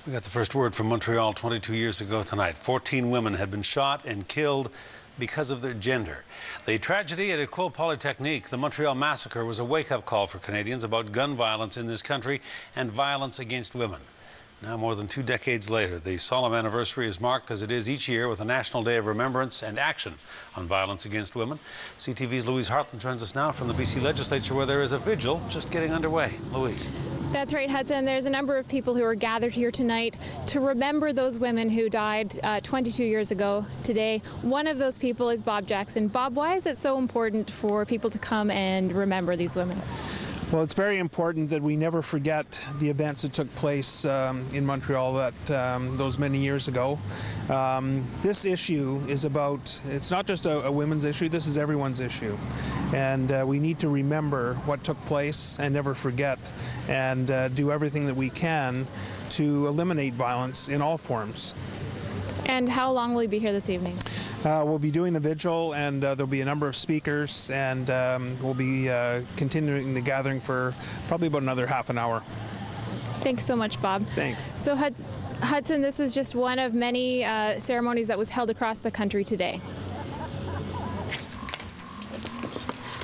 We got the first word from Montreal 22 years ago tonight. 14 women had been shot and killed because of their gender. The tragedy at Ecole Polytechnique, the Montreal Massacre, was a wake-up call for Canadians about gun violence in this country and violence against women. Now, more than 2 decades later, the solemn anniversary is marked, as it is each year, with a National Day of Remembrance and action on violence against women. CTV's Louise Hartland joins us now from the BC Legislature, where there is a vigil just getting underway. Louise. That's right, Hudson. There's a number of people who are gathered here tonight to remember those women who died 22 years ago today. One of those people is Bob Jackson. Bob, why is it so important for people to come and remember these women? Well, it's very important that we never forget the events that took place in Montreal those many years ago. This issue is about, it's not just a women's issue, this is everyone's issue. And we need to remember what took place and never forget, and do everything that we can to eliminate violence in all forms. And how long will you be here this evening? We'll be doing the vigil, and there'll be a number of speakers, and we'll be continuing the gathering for probably about another half an hour. Thanks so much, Bob. Thanks. So, Hudson, this is just one of many ceremonies that was held across the country today.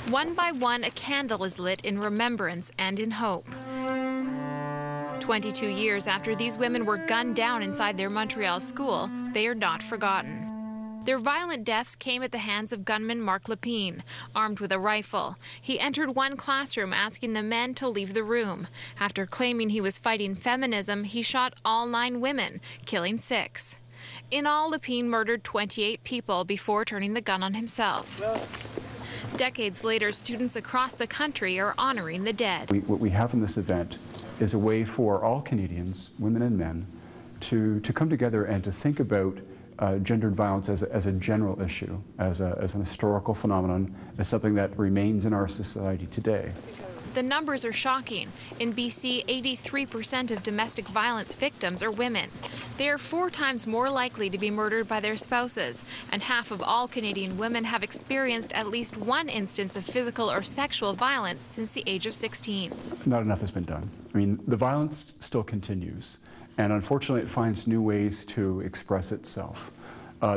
One by one, a candle is lit in remembrance and in hope. 22 years after these women were gunned down inside their Montreal school, they are not forgotten. Their violent deaths came at the hands of gunman Marc Lepine, armed with a rifle. He entered one classroom asking the men to leave the room. After claiming he was fighting feminism, he shot all 9 women, killing 6. In all, Lepine murdered 28 people before turning the gun on himself. Decades later, students across the country are honoring the dead. What we have in this event is a way for all Canadians, women and men, to come together and to think about gendered violence as a general issue, as an historical phenomenon, as something that remains in our society today. The numbers are shocking. In BC, 83% of domestic violence victims are women. They are 4 times more likely to be murdered by their spouses, and half of all Canadian women have experienced at least one instance of physical or sexual violence since the age of 16. Not enough has been done. I mean, the violence still continues, and unfortunately it finds new ways to express itself.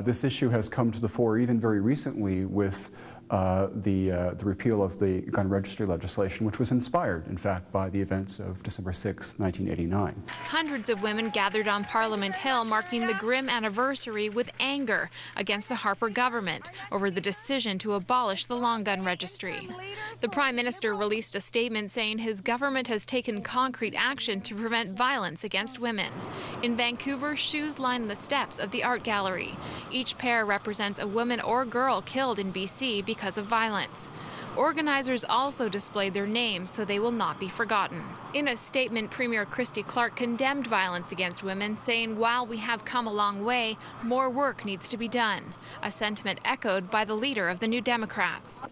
This issue has come to the fore even very recently with the repeal of the gun registry legislation, which was inspired, in fact, by the events of December 6, 1989. Hundreds of women gathered on Parliament Hill, marking the grim anniversary with anger against the Harper government over the decision to abolish the long gun registry. The Prime Minister released a statement saying his government has taken concrete action to prevent violence against women. In Vancouver, shoes line the steps of the art gallery. Each pair represents a woman or girl killed in BC because of violence. Organizers also displayed their names so they will not be forgotten. In a statement, Premier Christy Clark condemned violence against women, saying while we have come a long way, more work needs to be done, a sentiment echoed by the leader of the New Democrats.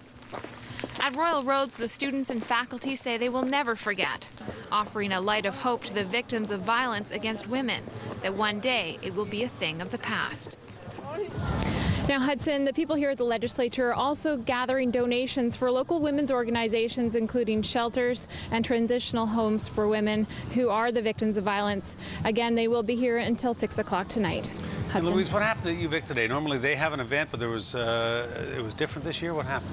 At Royal Roads, the students and faculty say they will never forget, offering a light of hope to the victims of violence against women, that one day it will be a thing of the past. Now, Hudson, the people here at the legislature are also gathering donations for local women's organizations, including shelters and transitional homes for women who are the victims of violence. Again, they will be here until 6 o'clock tonight. Hey, Louise, what happened at UVic today? Normally they have an event, but it was different this year. What happened?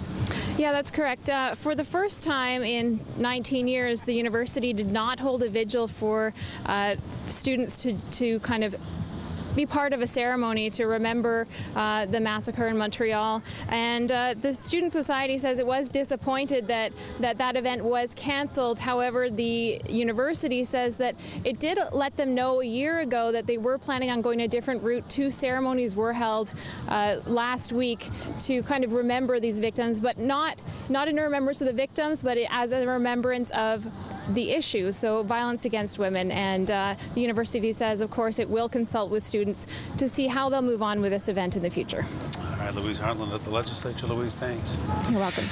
Yeah, that's correct. For the first time in 19 years, the university did not hold a vigil for students to kind of be part of a ceremony to remember the massacre in Montreal. And the Student Society says it was disappointed that event was canceled. However, the university says that it did let them know a year ago that they were planning on going a different route. 2 ceremonies were held last week to kind of remember these victims, but not in remembrance of the victims, but as a remembrance of the issue, so violence against women. And the university says, of course, it will consult with students to see how they'll move on with this event in the future. All right, Louise Hartland at the legislature. Louise, thanks. You're welcome.